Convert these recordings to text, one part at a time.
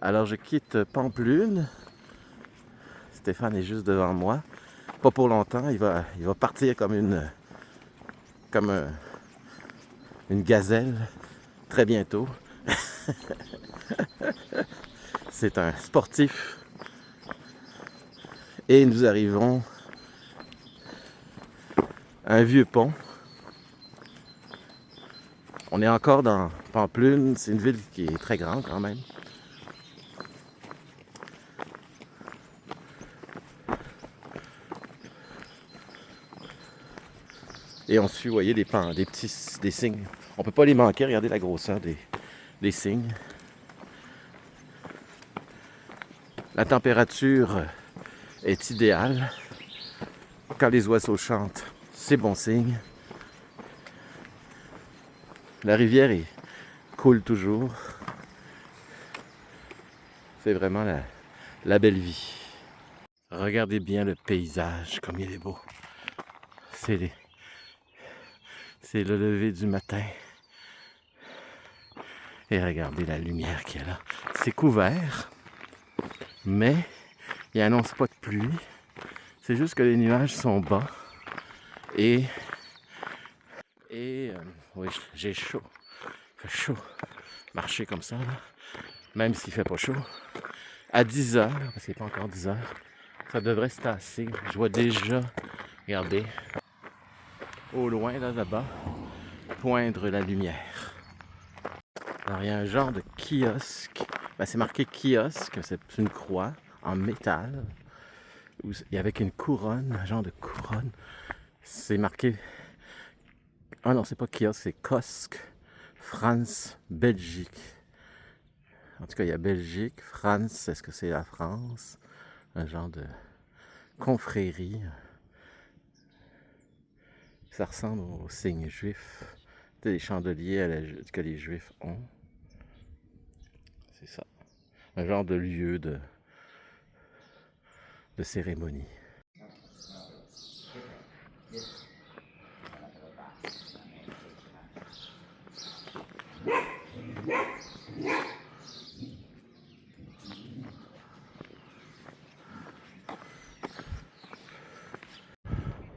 Alors je quitte Pampelune. Stéphane est juste devant moi. Pas pour longtemps, il va partir comme une gazelle très bientôt. C'est un sportif. Et nous arrivons à un vieux pont. On est encore dans Pampelune, c'est une ville qui est très grande quand même. Et on suit, vous voyez, des signes. On peut pas les manquer, regardez la grosseur des signes. La température est idéale. Quand les oiseaux chantent, c'est bon signe. La rivière coule toujours. C'est vraiment la belle vie. Regardez bien le paysage, comme il est beau. C'est le lever du matin. Et regardez la lumière qu'il y a là. C'est couvert, mais il n'annonce pas de pluie. C'est juste que les nuages sont bas. Et oui, j'ai chaud. Il fait chaud. Marcher comme ça, là, même s'il fait pas chaud. À 10 heures, parce qu'il n'est pas encore 10 heures, ça devrait se tasser. Je vois déjà, regardez, au loin, là-bas, poindre la lumière. Alors, il y a un genre de kiosque. Ben, c'est marqué kiosque, c'est une croix en métal. Avec une couronne, un genre de couronne. C'est marqué... Ah non, c'est pas kiosque, c'est Kosque, France, Belgique. En tout cas, il y a Belgique, France, est-ce que c'est la France? Un genre de confrérie. Ça ressemble aux signes juifs. Les chandeliers que les juifs ont. C'est ça. Un genre de lieu de cérémonie.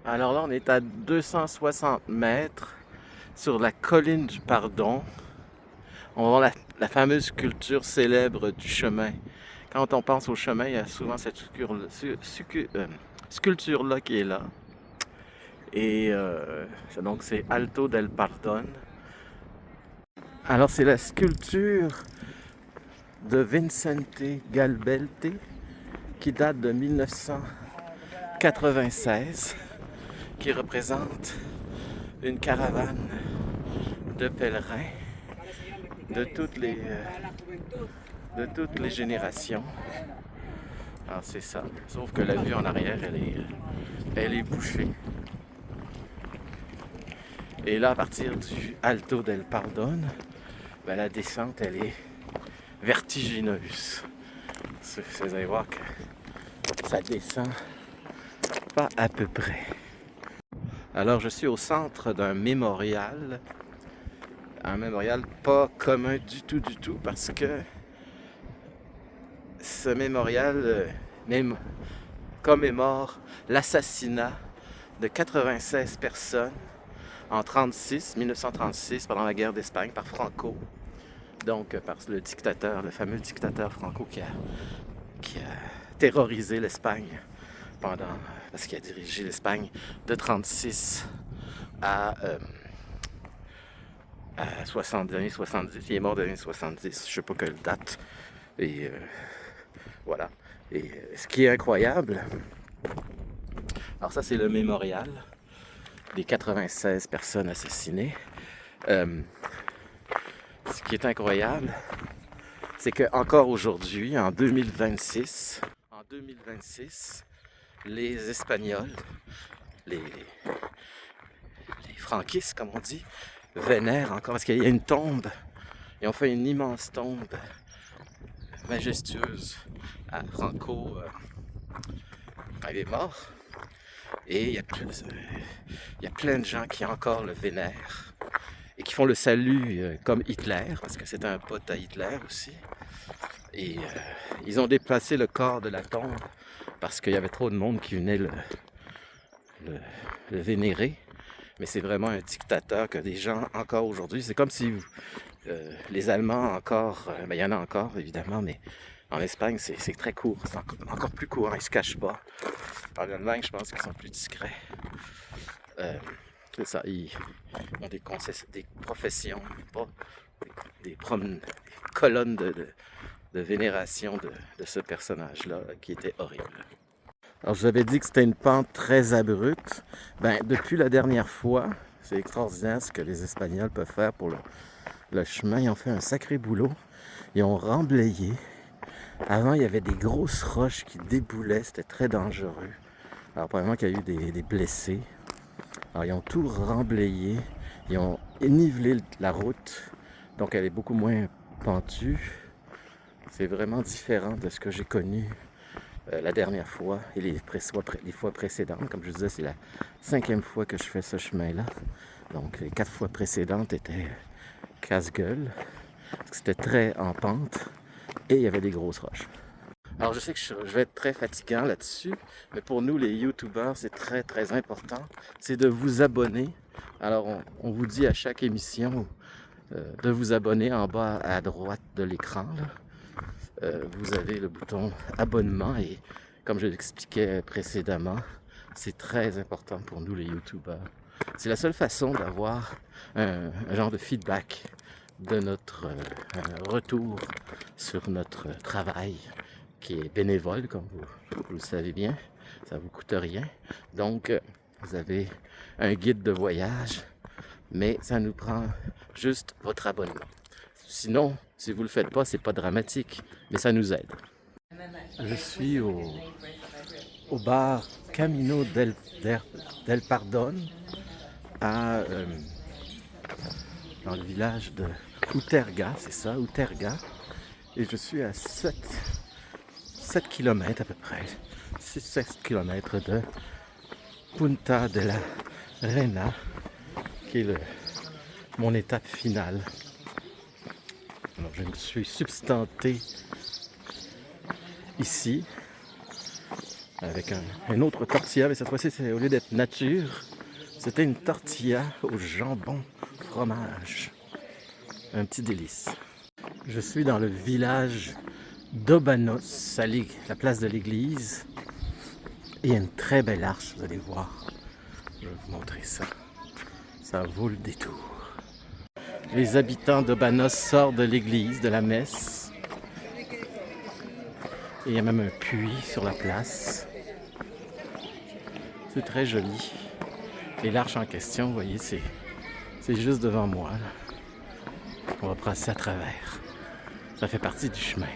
Alors là, on est à 260 mètres sur la colline du Pardon. On va voir la fameuse sculpture célèbre du chemin. Quand on pense au chemin, il y a souvent cette sculpture-là qui est là. Et donc c'est Alto del Pardon. Alors c'est la sculpture de Vicente Galbelte qui date de 1996, qui représente une caravane de pèlerins de toutes les générations. Alors c'est ça, sauf que la vue en arrière, elle est bouchée. Et là, à partir du Alto del Pardon, ben, la descente, elle est vertigineuse. Vous allez voir que ça descend pas à peu près. Alors, je suis au centre d'un mémorial. Un mémorial pas commun du tout, parce que ce mémorial commémore l'assassinat de 96 personnes en 1936, pendant la guerre d'Espagne, par Franco. Donc, par le fameux dictateur Franco qui a terrorisé l'Espagne parce qu'il a dirigé l'Espagne de 36 à années 70. Il est mort dans les années 70, je sais pas quelle date. Et voilà. Et ce qui est incroyable, alors ça c'est le mémorial des 96 personnes assassinées. Ce qui est incroyable, c'est qu'encore aujourd'hui, en 2026, les Espagnols, les franquistes, comme on dit, vénèrent encore, parce qu'il y a une tombe. Ils ont fait une immense tombe majestueuse à Franco quand il est mort. Et il y a plein de gens qui encore le vénèrent et qui font le salut comme Hitler, parce que c'est un pote à Hitler aussi. Et ils ont déplacé le corps de la tombe parce qu'il y avait trop de monde qui venait le, le vénérer. Mais c'est vraiment un dictateur que des gens, encore aujourd'hui, c'est comme si les Allemands encore, ben, il y en a encore évidemment, mais en Espagne c'est très court, c'est encore plus court, hein, ils se cachent pas. En Allemagne, je pense qu'ils sont plus discrets. C'est ça, ils ont des professions, pas des colonnes de vénération de ce personnage-là qui était horrible. Alors je vous avais dit que c'était une pente très abrupte. Ben, depuis la dernière fois, c'est extraordinaire ce que les Espagnols peuvent faire pour le chemin. Ils ont fait un sacré boulot. Ils ont remblayé. Avant, il y avait des grosses roches qui déboulaient. C'était très dangereux. Alors, probablement qu'il y a eu des blessés. Alors, ils ont tout remblayé. Ils ont nivelé la route. Donc, elle est beaucoup moins pentue. C'est vraiment différent de ce que j'ai connu la dernière fois et les fois précédentes. Comme je vous disais, c'est la 5e fois que je fais ce chemin-là. Donc, les 4 fois précédentes étaient casse-gueule. Parce que c'était très en pente et il y avait des grosses roches. Alors, je sais que je vais être très fatigant là-dessus, mais pour nous, les YouTubers, c'est très, très important. C'est de vous abonner. Alors, on vous dit à chaque émission de vous abonner en bas à droite de l'écran. Vous avez le bouton abonnement et comme je l'expliquais précédemment, c'est très important pour nous les YouTubers. C'est la seule façon d'avoir un genre de feedback de notre retour sur notre travail qui est bénévole, comme vous le savez bien. Ça ne vous coûte rien. Donc, vous avez un guide de voyage, mais ça nous prend juste votre abonnement. Sinon, si vous ne le faites pas, c'est pas dramatique, mais ça nous aide. Je suis au bar Camino del Pardon à, dans le village de Uterga, c'est ça, Uterga. Et je suis à 7 km à peu près, 6-7 km de Punta de la Reina, qui est mon étape finale. Alors, je me suis substanté ici avec un autre tortilla, mais cette fois-ci, au lieu d'être nature, c'était une tortilla au jambon fromage. Un petit délice. Je suis dans le village d'Obanos, à la place de l'église. Et il y a une très belle arche, vous allez voir. Je vais vous montrer ça. Ça vaut le détour. Les habitants d'Obanos sortent de l'église, de la messe. Et il y a même un puits sur la place. C'est très joli. Et l'arche en question, vous voyez, c'est juste devant moi. Là. On va passer à travers. Ça fait partie du chemin.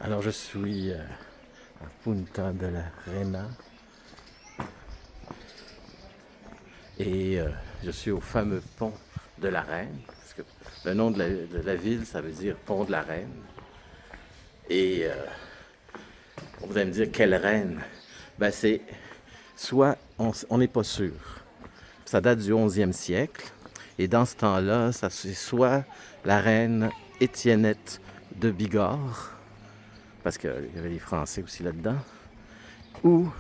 Alors je suis à Punta de la Reina. Et je suis au fameux pont de la Reine. Parce que le nom de la ville, ça veut dire pont de la Reine. Et vous allez me dire, quelle reine? Ben c'est soit, on n'est pas sûr. Ça date du 11e siècle. Et dans ce temps-là, c'est soit la reine Étiennette de Bigorre, parce qu'il y avait des Français aussi là-dedans, ou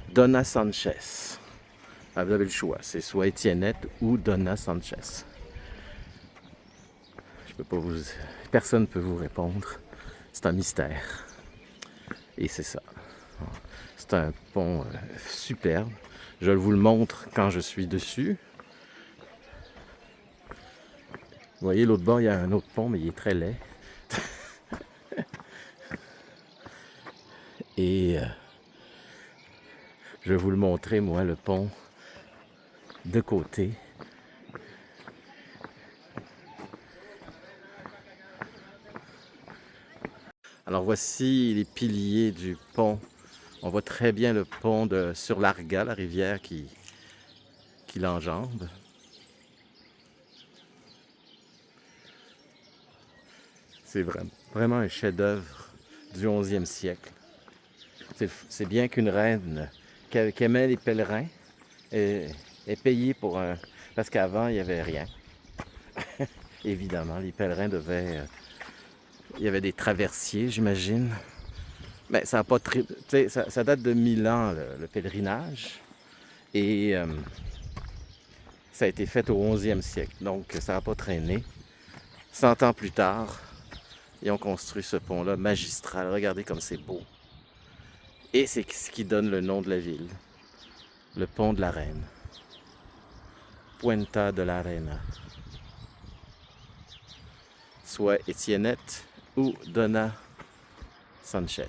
Donna Sanchez. Ah, vous avez le choix, c'est soit Étiennette ou Donna Sanchez. Je peux pas vous... Personne ne peut vous répondre. C'est un mystère. Et c'est ça. C'est un pont superbe. Je vous le montre quand je suis dessus. Vous voyez, l'autre bord, il y a un autre pont, mais il est très laid. Et je vais vous le montrer, moi, le pont de côté. Alors voici les piliers du pont. On voit très bien le pont sur l'Arga, la rivière qui l'enjambe. C'est vraiment un chef-d'œuvre du 11e siècle. C'est bien qu'une reine qui aimait les pèlerins est payée pour Parce qu'avant, il n'y avait rien. Évidemment, les pèlerins devaient... il y avait des traversiers, j'imagine. Mais ça a pas ça date de 1000 ans, le pèlerinage. Et ça a été fait au 11e siècle. Donc, ça n'a pas traîné. 100 ans plus tard, ils ont construit ce pont-là magistral. Regardez comme c'est beau. Et c'est ce qui donne le nom de la ville. Le pont de la Reine. Puente de la Reina. Soit Étiennette ou Donna Sanchez.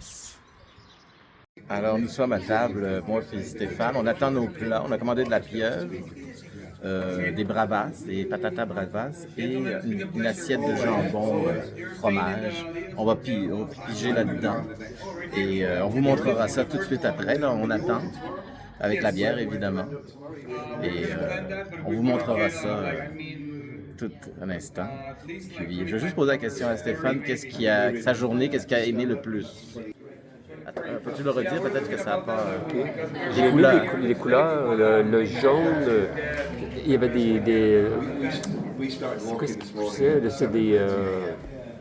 Alors nous sommes à table, moi et Stéphane, on attend nos plats, on a commandé de la pieuvre, des bravas, des patatas bravas et une assiette de jambon, fromage. On va piger là-dedans et on vous montrera ça tout de suite après, là on attend, avec la bière évidemment, et on vous montrera ça tout un instant. Puis je vais juste poser la question à Stéphane, sa journée, qu'est-ce qu'il a aimé le plus? Attends, peux-tu le redire? Peut-être que ça n'a pas... J'ai aimé les couleurs, le jaune, il y avait c'est quoi ce qui poussait? C'est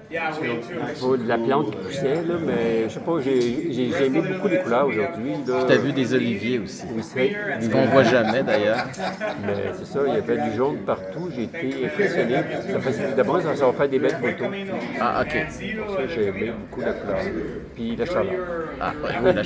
de la plante qui poussait, là, mais je sais pas, j'ai aimé beaucoup les couleurs aujourd'hui. Tu as vu des oliviers aussi. Oui, ce qu'on voit jamais d'ailleurs. Mais c'est ça, il y avait du jaune partout, j'ai été impressionné. D'abord, ça va faire des belles photos. Ah, ok. Pour ça, j'ai aimé beaucoup la couleur. Puis la chaleur. Ah, ouais, oui, la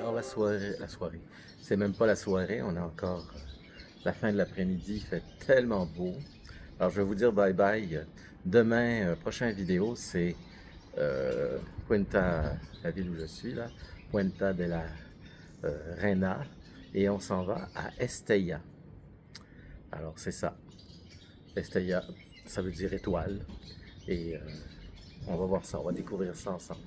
Alors la soirée, c'est même pas la soirée, on a encore la fin de l'après-midi, il fait tellement beau. Alors je vais vous dire bye bye. Demain, prochaine vidéo, c'est Puenta, la ville où je suis là, Puenta de la Reina, et on s'en va à Estella. Alors c'est ça, Estella, ça veut dire étoile, et on va voir ça, on va découvrir ça ensemble.